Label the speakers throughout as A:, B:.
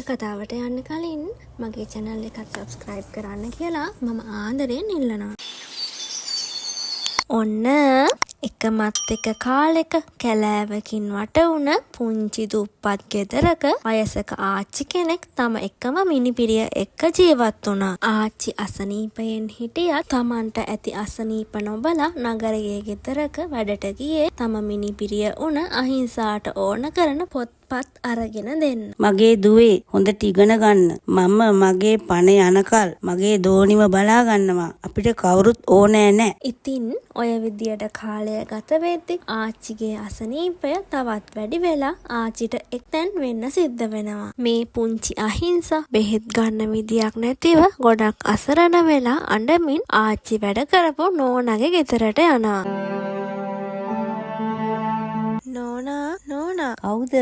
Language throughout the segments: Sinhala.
A: කතාවට යන්න කලින් මගේ channel එකත් subscribe කරන්න කියලා මම ආදරයෙන් ඉල්ලනවා. ඔන්න එකමත් එක කාලෙක කැලෑවකින් වට වුණ පුංචි දුප්පත් ගෙදරක වයසක ආච්චි කෙනෙක් තම එකම මිනිපිරිය එක්ක ජීවත් වුණා. ආච්චි අසනීපයෙන් හිටියත් තමන්ට ඇති අසනීප නොබලා නගරයේ ගෙදරක වැඩට ගියේ තම මිනිපිරිය උන අහිංසාට ඕන කරන පොත්පත් අරගෙන දෙන්න.
B: මගේ දුවේ හොඳට ඉගෙන ගන්න. මම මගේ පණ යනකල් මගේ දෝනිව බලා ගන්නවා. අපිට කවුරුත් ඕනෑ නෑ.
A: ඉතින් ඔය විදියට කාලය ගත වෙද්දි ආච්චිගේ අසනීපය තවත් වැඩි වෙලා ආච්චිට එක්තැන් වෙන්න සිද්ධ වෙනවා. මේ පුංචි අහිංසා බෙහෙත් ගන්න විදියක් නැතිව ගොඩක් අසරණ වෙලා අඬමින් ආච්චි වැඩ කරපු නෝනාගේ ගෙදරට යනවා. නෝනා
B: කවුද?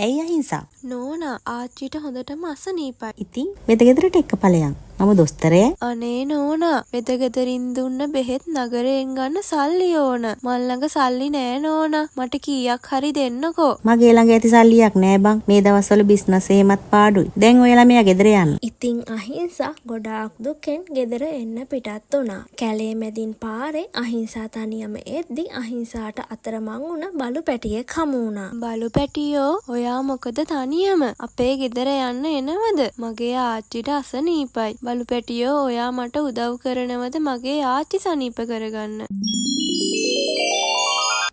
B: ඇයි අහිංසා?
A: නෝනා ආච්චිට හොඳටම අසනීපයි.
B: ඉතින් වෙද ගෙදරට එක්ක ඵලයන්. මම දොස්තරය.
A: අනේ නෝනා වෙද ගෙදරින් දුන්න බෙහෙත් නගරයෙන් ගන්න සල්ලි ඕන. මල් ළඟ සල්ලි නෑ නෝනා. මට කීයක් හරි දෙන්නකෝ.
B: මගේ ළඟ ඇති සල්ලියක් නෑ බං. මේ දවස්වල බිස්නස් එහෙමත් පාඩුයි. දැන් ඔය ළමයා ගෙදර යන්න.
A: ඉතින් අහිංසා ගොඩාක් දුකෙන් ගෙදර එන්න පිටත් වුණා. කැලේ මැදින් පාරේ අහිංසා තනියම එද්දි අහිංසාට අතරමං වුණ බලු පැටියෙක් හමු වුණා. බලු පැටියෝ ඔයා මොකද තනියම අපේ ගෙදර යන්න එනවද? මගේ ආච්චිට අසනීපයි. බලු පැටියෝ ඔයා මට උදව් කරනවද මගේ ආච්චි සනීප කරගන්න?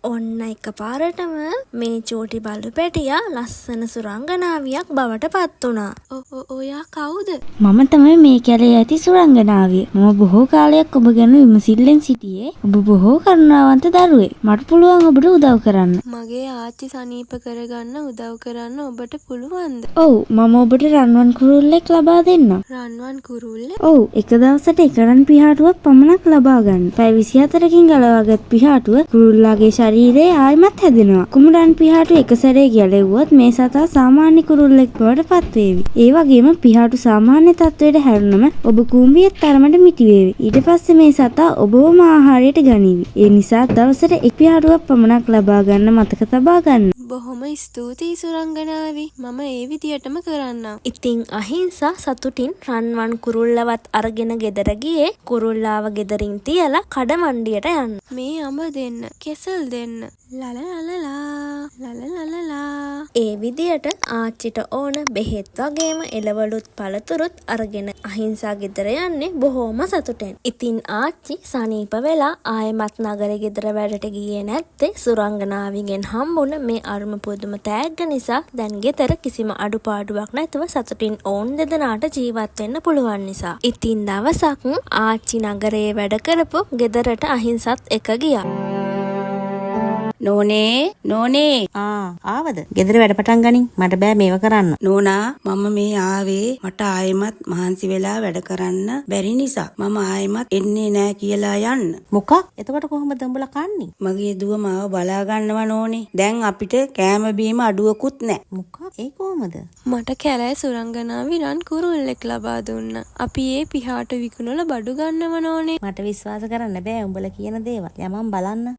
A: ඔන්න එකපාරටම මේ චූටි බලු පැටියා ලස්සන සුරංගනාවියක් බවට පත් වුණා. ඔයා කවුද?
C: මම තමයි මේ කැලේ ඇති සුරංගනාවිය. මම බොහෝ කාලයක් ඔබ ගැන විමසිල්ලෙන් සිටියේ. ඔබ බොහෝ කරුණාවන්ත දරුවෙක්. මට පුළුවන් ඔබට උදව් කරන්න.
A: මගේ ආච්චි සනීප කරගන්න උදව් කරන්න ඔබට පුළුවන්ද?
C: ඔව්, මම ඔබට රන්වන් කුරුල්ලෙක් ලබා දෙන්නම්.
A: රන්වන් කුරුල්ලෙක්?
C: ඔව්, එක දවසට එක රන් පිහාටුවක් පමණක් ලබා ගන්න. පැය 24කින් ගලවාගත් පිහාටුව කුරුල්ලාගේ ශරීරයේ ආයමත් හැදෙනවා. කුමරන් පිහාටු එක සැරේ ගැලෙව්වොත් මේ සතා සාමාන්‍ය කුරුල්ලෙක් බවට පත් වේවි. ඒ වගේම පිහාටු සාමාන්‍ය තත්වයට හැරුණම ඔබ කූඹියෙක් තරමට මිටි වේවි. ඊට පස්සේ මේ සතා ඔබවම ආහාරයට ගනිවි. ඒ නිසා දවසට එක පිහාටුවක් පමණක් ලබා ගන්න මතක තබා ගන්න.
A: බොහොම ස්තුතියි සුරංගනාවි. මම ඒ විදියටම කරන්නම්. ඉතින් අහිංසා සතුටින් රන්වන් කුරුල්ලවත් අරගෙන ගෙදර ගියේ කුරුල්ලාව ගෙදරින් තියලා කඩමණ්ඩියට යන්න. මේ අඹ දෙන්න, කෙසල් දෙන්න. ලලලලලා. ඒ විදියට ආච්චිට ඕන බෙහෙත් වගේම එළවලුත් පළතුරුත් අරගෙන අහිංසා ගෙදර යන්නේ බොහොම සතුටෙන්. ඉතින් ආච්චි සනීප වෙලා ආයෙමත් නගරේ ගෙදර වැඩට ගියේ නැත්තේ සුරංගනාවිගෙන් හම්බුණ මේ අරුම පුදුම තෑග්ග නිසා දැන් ගෙදර කිසිම අඩුපාඩුවක් නැතුව සතුටින් ඕන් දෙදෙනාට ජීවත් වෙන්න පුළුවන් නිසා. ඉතින් දවසක් ආච්චි නගරේ වැඩ කරපු ගෙදරට අහිංසත් එක ගියා.
B: නෝනේ ආවද? ගෙදර වැඩ පටන් ගනින්. මට බෑ මේව කරන්න. නෝනා මම මේ ආවේ මට ආයෙමත් මහන්සි වෙලා වැඩ කරන්න බැරි නිසා. මම ආයෙමත් එන්නේ නෑ කියලා යන්න. මොකක්? එතකොට කොහොමද උඹලා කන්නේ? මගේ දුව මාව බලා ගන්නවා නෝනේ. දැන් අපිට කෑම බීම අඩුවකුත් නෑ. මොකක්? ඒ කොහොමද?
A: මට කැලේ සුරංගනාවි රන් කුරුල්ලෙක් ලබා දුන්නා. අපි ඒ පිහාට විකුණලා බඩු ගන්නව නෝනේ.
B: මට විශ්වාස කරන්න බෑ උඹලා කියන දේවල්. යමම් බලන්න.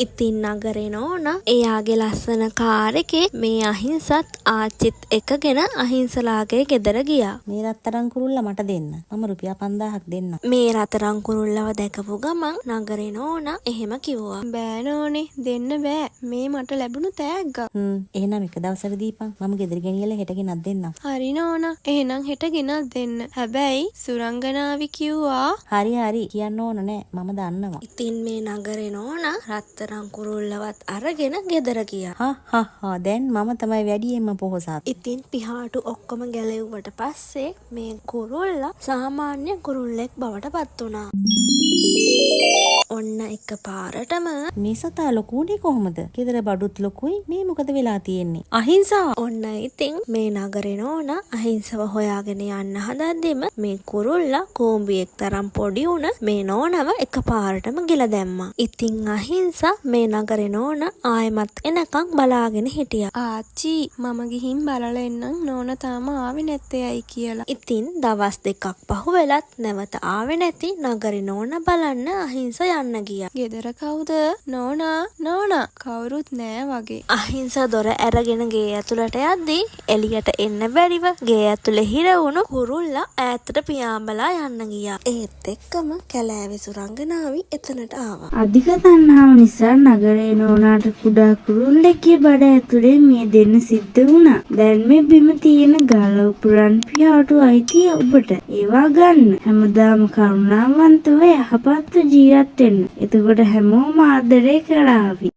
A: ඉතින් නගරේ නෝනා එයාගේ ලස්සන කාර් එකේ මේ අහිංසත් ආච්චිත් එකගෙන අහිංසලාගේ ගෙදර ගියා.
B: මේ රත්තරන් කුරුල්ල මට දෙන්න. මම රුපියල් 5000ක් දෙන්න.
A: මේ රත්තරන් කුරුල්ලව දැකපු ගමන් නගරේ නෝනා එහෙම කිව්වා. බෑ නෝනේ දෙන්න බෑ. මේ මට ලැබුණු තෑග්ගක්.
B: එහෙනම් එක දවසක දීපන්. මම ගෙදර ගෙනියලා හෙට ගෙනත් දෙන්නම්.
A: හරි නෝනා. එහෙනම් හෙට ගෙනත් දෙන්න. හැබැයි සුරංගනාවි කිව්වා
B: හරි කියන්න ඕන නෑ. මම දන්නවා.
A: ඉතින් මේ නගරේ නෝනා රත්තරන් කුරුල්ලවත් අරගෙන ගෙදර ගියා.
B: දැන් මම තමයි වැඩියෙන්ම පොහොසත්.
A: ඉතින් පිහාටු ඔක්කොම ගැලෙව්වට පස්සේ මේ කුරුල්ලා සාමාන්‍ය කුරුල්ලෙක් බවට පත් වුණා. ඔන්න එක පාරටම
B: මේ සතා ලොකුනේ කොහොමද? ගෙදර බඩුත් ලොකුයි. මේ මොකද වෙලා තියෙන්නේ? අහිංසා.
A: ඔන්න ඉතින් මේ නගරේ නෝනා අහිංසව හොයාගෙන යන්න හදද්දිම මේ කුරුල්ලා කෝඹියෙක් තරම් පොඩි වුණ මේ නෝනව එක පාරටම ගිල දැම්මා. ඉතින් අහිංසා මේ නගරේ නෝනා ආයෙමත් එනකන් බලාගෙන හිටියා. ආච්චි මම ගිහින් බලලා එන්නම් නෝනා තාම ආවේ නැත්තේයි කියලා. ඉතින් දවස් දෙකක් පහු වෙලත් නැවත ආවේ නැති නගරේ නෝනා බලන්න අහිංසා යන්න ගියා.
D: ගෙදර කවුද? නෝනා කවුරුත් නෑ වගේ.
A: අහිංසා දොර ඇරගෙන ගේ ඇතුළට යද්දී එළියට එන්න බැරිව ගේ ඇතුලේ හිර වුණු කුරුල්ලා ඈතට පියාඹලා යන්න ගියා. ඒත් එක්කම කැලෑවේ සුරංගනාවි එතනට ආවා.
C: අධික තණ්හාව නිසා නගරේ නෝනාට කුඩා කුරුල්ලෙක්ගේ බඩ ඇතුලේ මේ දෙන්න සිද්ධ වුණා. දැන් මේ බිම තියෙන ගල උපුරන් පියාටු අයිතිය ඔබට. ඒවා ගන්න. හැමදාම කරුණාවන්තව යහපත්ව ජීවත් වෙන්න. එතකොට හැමෝම ආදරේ කරාවි.